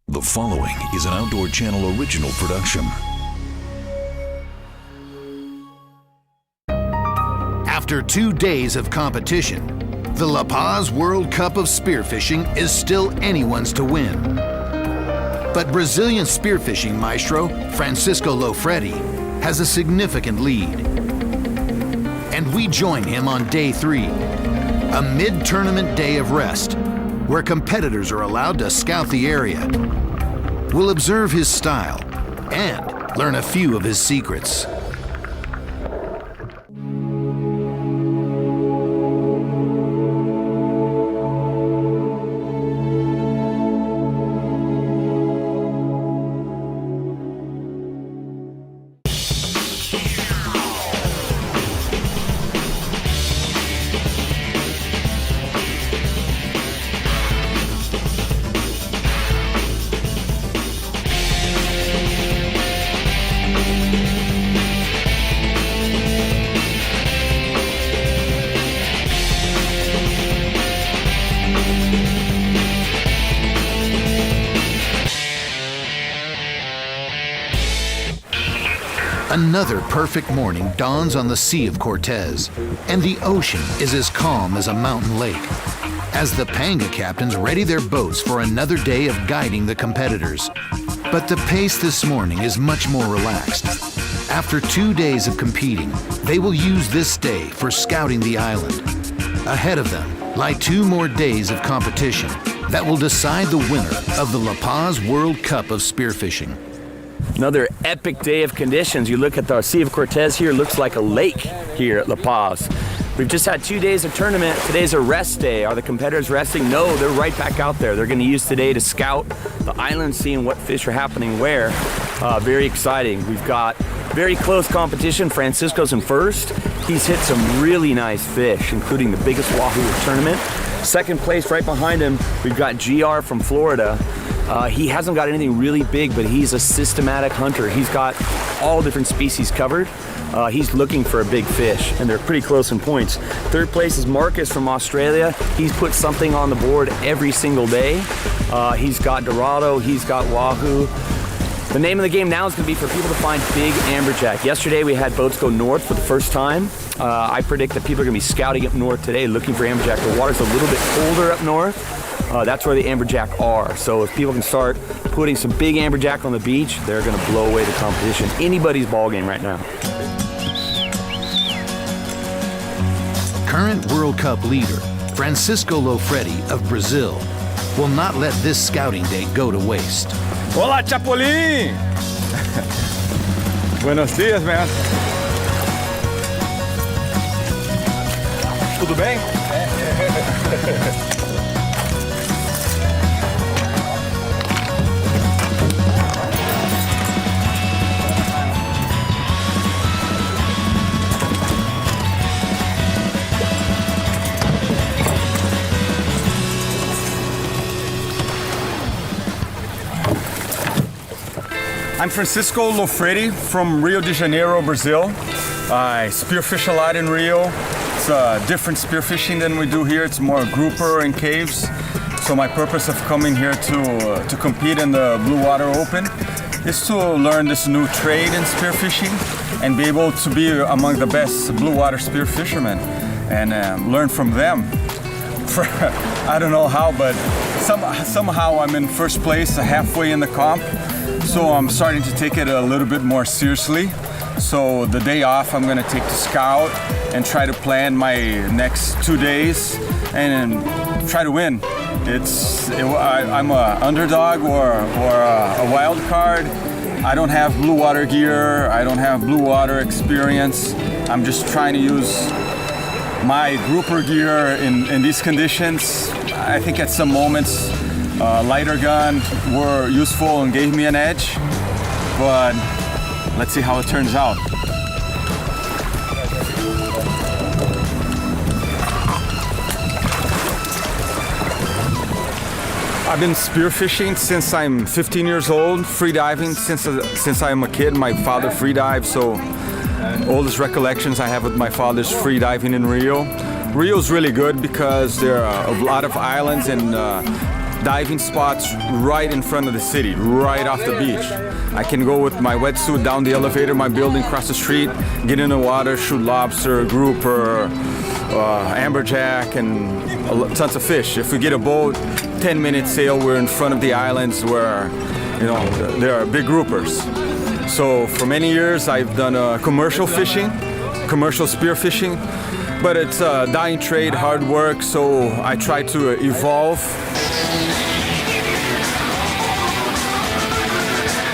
The following is an Outdoor Channel original production. After 2 days of competition, the La Paz World Cup of Spearfishing is still anyone's to win. But Brazilian spearfishing maestro Francisco Lofredi has a significant lead. And we join him on day 3, a mid-tournament day of rest, where competitors are allowed to scout the area. We'll observe his style and learn a few of his secrets. Another perfect morning dawns on the Sea of Cortez, and the ocean is as calm as a mountain lake, as the Panga captains ready their boats for another day of guiding the competitors. But the pace this morning is much more relaxed. After 2 days of competing, they will use this day for scouting the island. Ahead of them lie 2 more days of competition that will decide the winner of the La Paz World Cup of Spearfishing. Another epic day of conditions. You look at the Sea of Cortez here, looks like a lake here at La Paz. We've just had 2 days of tournament. Today's a rest day. Are the competitors resting? No, they're right back out there. They're gonna use today to scout the island, seeing what fish are happening where. Very exciting. We've got very close competition. Francisco's in first. He's hit some really nice fish, including the biggest wahoo of the tournament. Second place right behind him, we've got GR from Florida. He hasn't got anything really big, but he's a systematic hunter. He's got all different species covered. He's looking for a big fish, and they're pretty close in points. Third place is Marcus from Australia. He's put something on the board every single day. He's got Dorado, he's got wahoo. The name of the game now is gonna be for people to find big amberjack. Yesterday we had boats go north for the first time. I predict that people are gonna be scouting up north today looking for amberjack. The water's a little bit colder up north. That's where the amberjack are. So if people can start putting some big amberjack on the beach, they're gonna blow away the competition. Anybody's ball game right now. Current World Cup leader, Francisco Lofredi of Brazil, will not let this scouting day go to waste. Olá, Chapolin! Buenos dias, man. Tudo bem? I'm Francisco Lofredi from Rio de Janeiro, Brazil. I spearfish a lot in Rio. It's different spearfishing than we do here. It's more grouper and caves. So my purpose of coming here to compete in the Blue Water Open is to learn this new trade in spearfishing and be able to be among the best blue water spear fishermen and learn from them. I don't know how, but somehow I'm in first place, halfway in the comp. So I'm starting to take it a little bit more seriously. So the day off I'm gonna take to scout and try to plan my next 2 days and try to win. I'm an underdog or a wild card. I don't have blue water gear. I don't have blue water experience. I'm just trying to use my grouper gear in these conditions. I think at some moments lighter gun were useful and gave me an edge, but let's see how it turns out. I've been spearfishing since I'm 15 years old, free diving since I'm a kid. My father free dived, so oldest recollections I have with my father's free diving in Rio. Rio's really good because there are a lot of islands and diving spots right in front of the city, right off the beach. I can go with my wetsuit down the elevator, my building, cross the street, get in the water, shoot lobster, grouper, amberjack, and tons of fish. If we get a boat, 10-minute sail, we're in front of the islands where, there are big groupers. So for many years, I've done commercial fishing, commercial spearfishing, but it's a dying trade, hard work, so I try to evolve.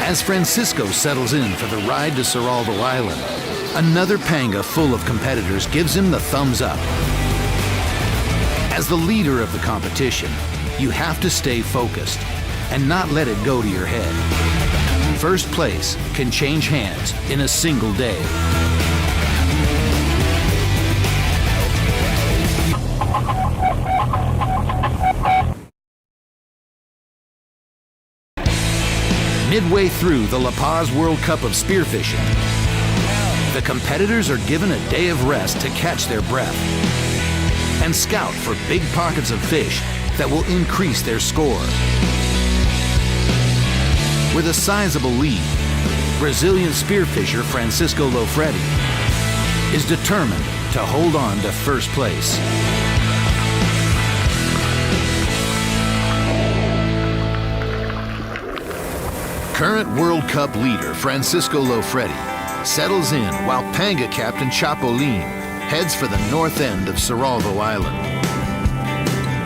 As Francisco settles in for the ride to Cerralvo Island, another panga full of competitors gives him the thumbs up. As the leader of the competition, you have to stay focused and not let it go to your head. First place can change hands in a single day. Midway through the La Paz World Cup of Spearfishing, the competitors are given a day of rest to catch their breath and scout for big pockets of fish that will increase their score. With a sizable lead, Brazilian spearfisher Francisco Lofredi is determined to hold on to first place. Current World Cup leader Francisco Lofredi settles in while panga captain Chapolin heads for the north end of Cerralvo Island.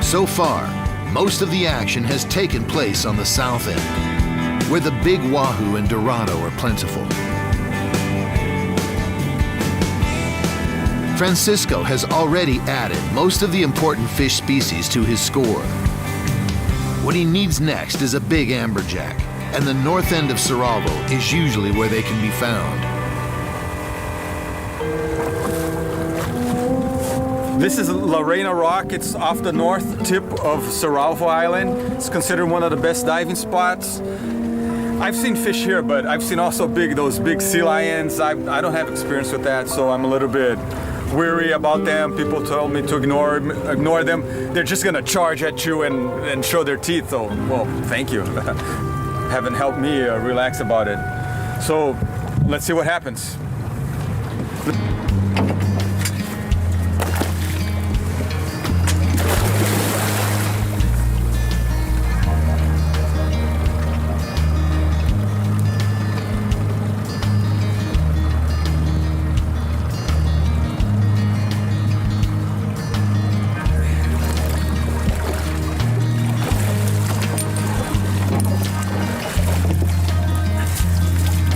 So far, most of the action has taken place on the south end, where the big wahoo and dorado are plentiful. Francisco has already added most of the important fish species to his score. What he needs next is a big amberjack, and the north end of Cerralvo is usually where they can be found. This is Lorena Rock. It's off the north tip of Cerralvo Island. It's considered one of the best diving spots. I've seen fish here, but I've seen also those big sea lions. I don't have experience with that, so I'm a little bit weary about them. People told me to ignore them. They're just gonna charge at you and show their teeth. So, well, thank you. Haven't helped me relax about it. So let's see what happens.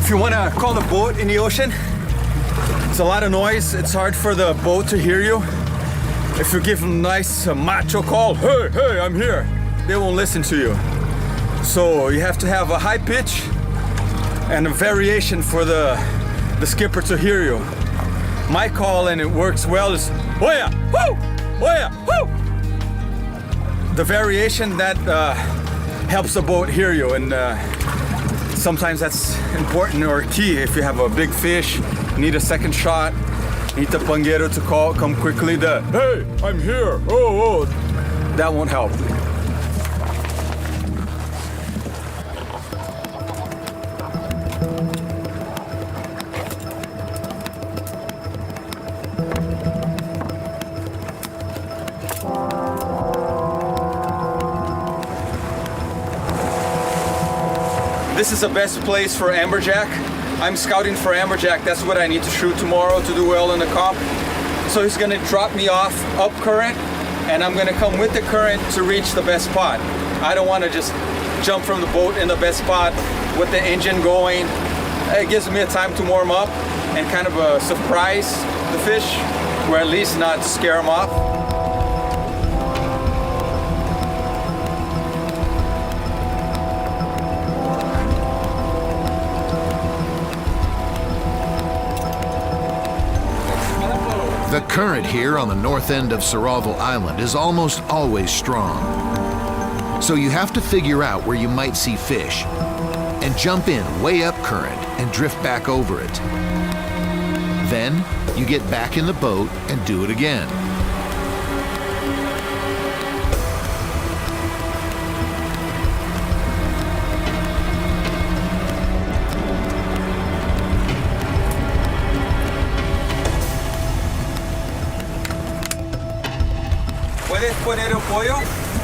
If you want to call the boat in the ocean, it's a lot of noise. It's hard for the boat to hear you. If you give them a nice macho call, hey, hey, I'm here, they won't listen to you. So you have to have a high pitch and a variation for the skipper to hear you. My call, and it works well, is Oya, woo, Oya, woo. The variation that helps the boat hear you, and sometimes that's important or key. If you have a big fish, need a second shot, need the panguero to come quickly, hey, I'm here, oh, that won't help. This is the best place for amberjack. I'm scouting for amberjack. That's what I need to shoot tomorrow to do well in the comp. So he's gonna drop me off up current, and I'm gonna come with the current to reach the best spot. I don't wanna just jump from the boat in the best spot with the engine going. It gives me a time to warm up and kind of surprise the fish, or at least not scare them off. The current here on the north end of Cerralvo Island is almost always strong. So you have to figure out where you might see fish and jump in way up current and drift back over it. Then you get back in the boat and do it again. poner el pollo,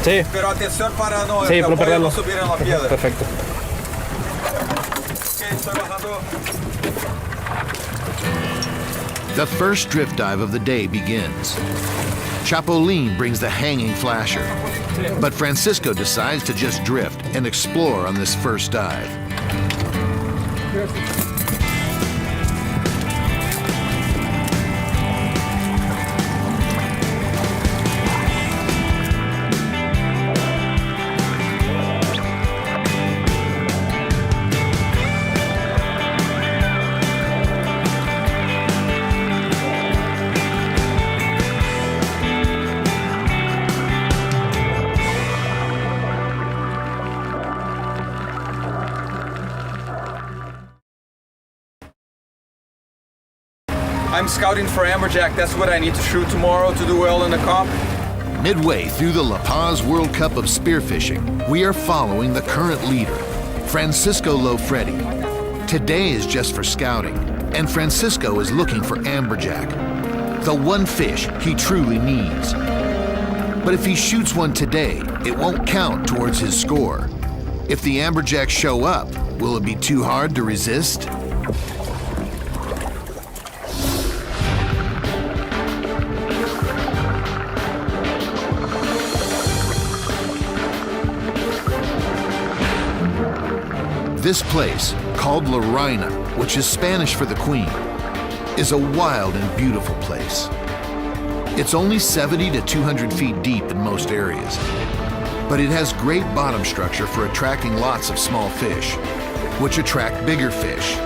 Sí, pero atención para no, sí, el no pollo perderlo. no subir en la piedra. Perfecto. Ok, estoy bajando. The first drift dive of the day begins. Chapolin brings the hanging flasher, but Francisco decides to just drift and explore on this first dive. I'm scouting for amberjack. That's what I need to shoot tomorrow to do well in the comp. Midway through the La Paz World Cup of Spearfishing, we are following the current leader, Francisco Lofredi. Today is just for scouting, and Francisco is looking for amberjack, the one fish he truly needs. But if he shoots one today, it won't count towards his score. If the amberjacks show up, will it be too hard to resist? This place, called La Reina, which is Spanish for the Queen, is a wild and beautiful place. It's only 70 to 200 feet deep in most areas, but it has great bottom structure for attracting lots of small fish, which attract bigger fish.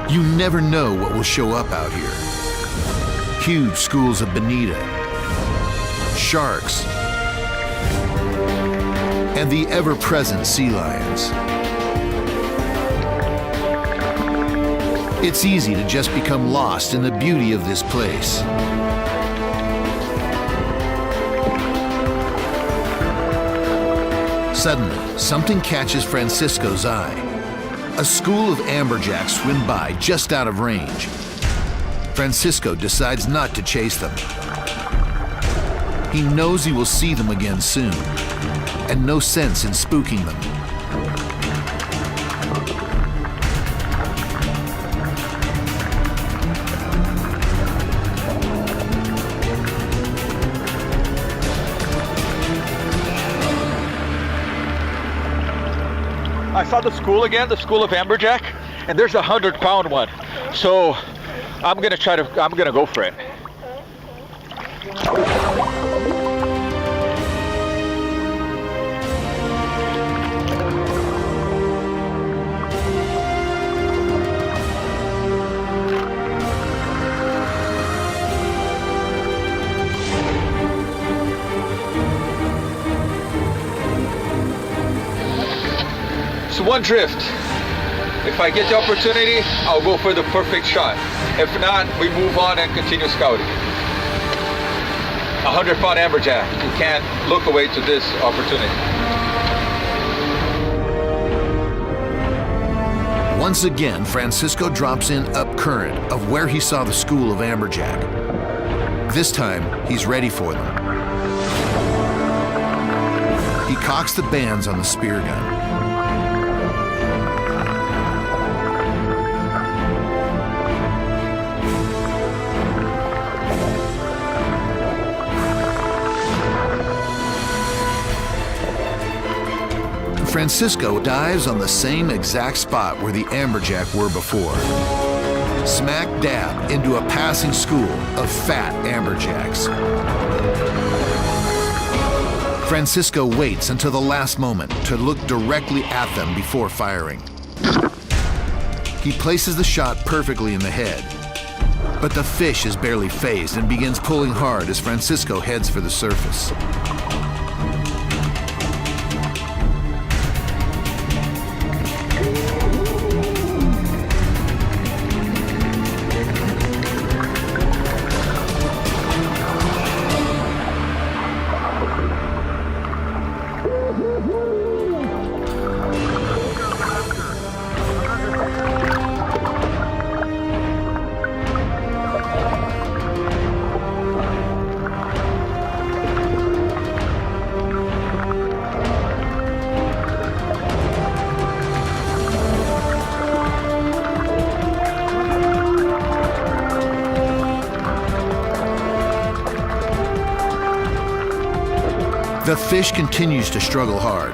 You never know what will show up out here. Huge schools of bonita, sharks, and the ever-present sea lions. It's easy to just become lost in the beauty of this place. Suddenly, something catches Francisco's eye. A school of amberjacks swim by just out of range. Francisco decides not to chase them. He knows he will see them again soon, and no sense in spooking them. I saw the school again, the school of amberjack, and there's a 100-pound one. So I'm gonna go for it. So one drift. If I get the opportunity, I'll go for the perfect shot. If not, we move on and continue scouting. 100-pound amberjack. You can't look away to this opportunity. Once again, Francisco drops in up current of where he saw the school of amberjack. This time, he's ready for them. He cocks the bands on the Speargun. Francisco dives on the same exact spot where the amberjack were before. Smack dab into a passing school of fat amberjacks. Francisco waits until the last moment to look directly at them before firing. He places the shot perfectly in the head, but the fish is barely phased and begins pulling hard as Francisco heads for the surface. The fish continues to struggle hard.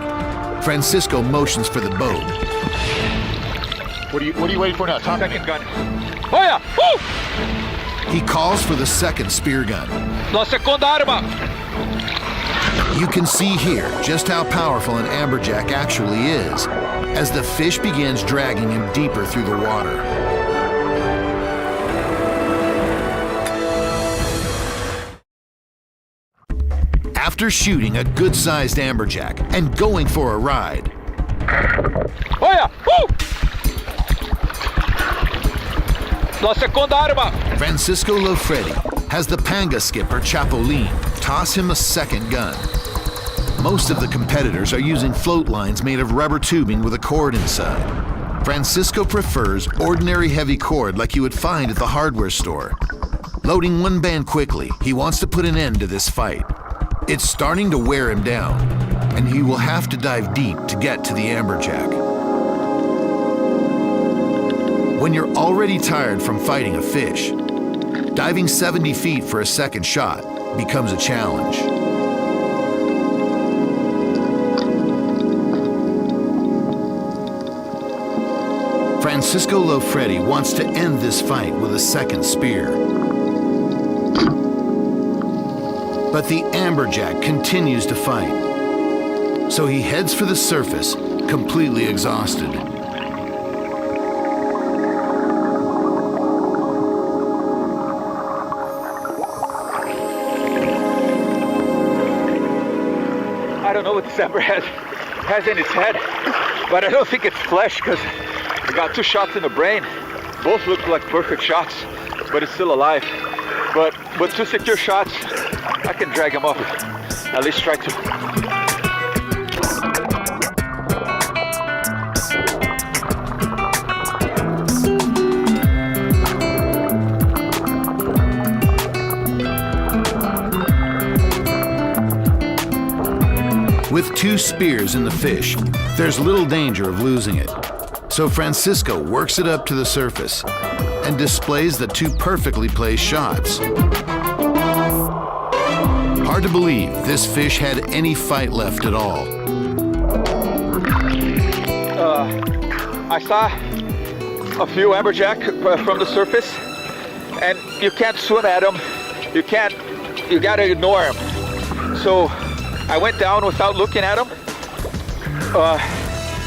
Francisco motions for the boat. What are you waiting for now? Top Second gun. Oh yeah! Woo! He calls for the second spear gun. La segunda arma. You can see here just how powerful an amberjack actually is as the fish begins dragging him deeper through the water. After shooting a good-sized amberjack and going for a ride, Oh yeah! Woo! La segunda arma. Francisco Lofredi has the panga skipper Chapolin toss him a second gun. Most of the competitors are using float lines made of rubber tubing with a cord inside. Francisco prefers ordinary heavy cord like you would find at the hardware store. Loading one band quickly, he wants to put an end to this fight. It's starting to wear him down, and he will have to dive deep to get to the amberjack. When you're already tired from fighting a fish, diving 70 feet for a second shot becomes a challenge. Francisco Lofredi wants to end this fight with a second spear. But the amberjack continues to fight. So he heads for the surface, completely exhausted. I don't know what this amber has in its head, but I don't think it's flesh because I got 2 shots in the brain. Both look like perfect shots, but it's still alive. But with 2 secure shots, I can drag him up. At least try to. With 2 spears in the fish, there's little danger of losing it. So Francisco works it up to the surface and displays the 2 perfectly placed shots. Hard to believe this fish had any fight left at all. I saw a few amberjack from the surface, and you can't swim at them. You gotta ignore them. So I went down without looking at them.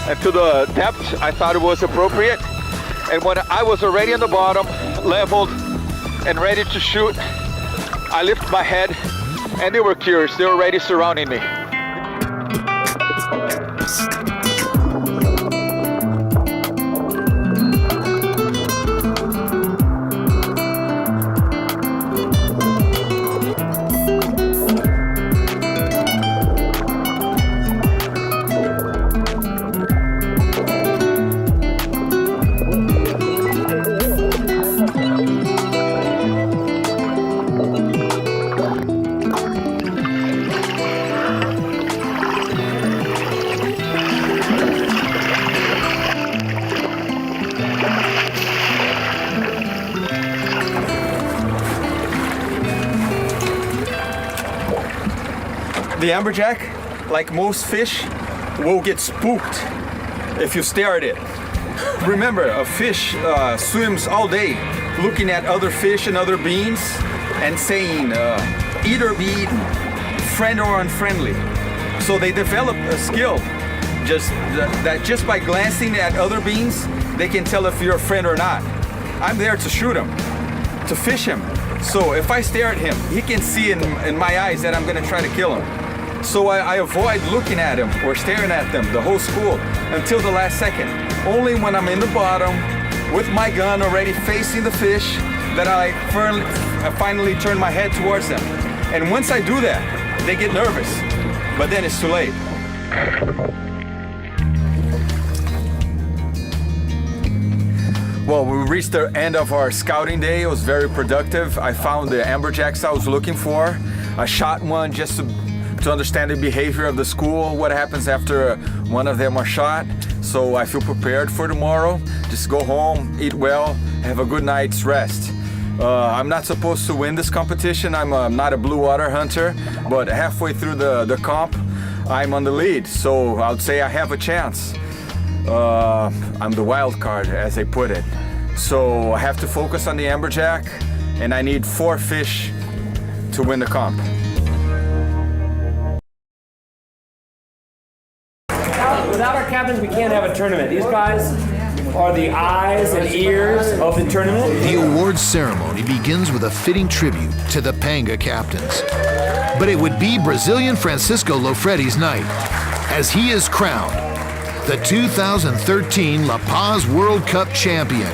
And to the depth, I thought it was appropriate. And when I was already on the bottom, leveled and ready to shoot, I lifted my head, and they were curious. They were already surrounding me. The amberjack, like most fish, will get spooked if you stare at it. Remember, a fish swims all day looking at other fish and other beings and saying, eat or be eaten, friend or unfriendly. So they develop a skill that just by glancing at other beings, they can tell if you're a friend or not. I'm there to shoot him, to fish him. So if I stare at him, he can see in my eyes that I'm gonna try to kill him. So I avoid looking at him or staring at them the whole school until the last second. Only when I'm in the bottom with my gun already facing the fish that I finally turn my head towards them. And once I do that, they get nervous, but then it's too late. Well, we reached the end of our scouting day. It was very productive. I found the amberjacks I was looking for. I shot one just to understand the behavior of the school, what happens after one of them are shot. So I feel prepared for tomorrow. Just go home, eat well, have a good night's rest. I'm not supposed to win this competition. I'm not a blue water hunter, but halfway through the comp, I'm on the lead, so I would say I have a chance. I'm the wild card, as they put it. So I have to focus on the amberjack, and I need 4 fish to win the comp. Without our captains, we can't have a tournament. These guys are the eyes and ears of the tournament. The awards ceremony begins with a fitting tribute to the Panga captains. But it would be Brazilian Francisco Lofredi's night, as he is crowned the 2013 La Paz World Cup champion.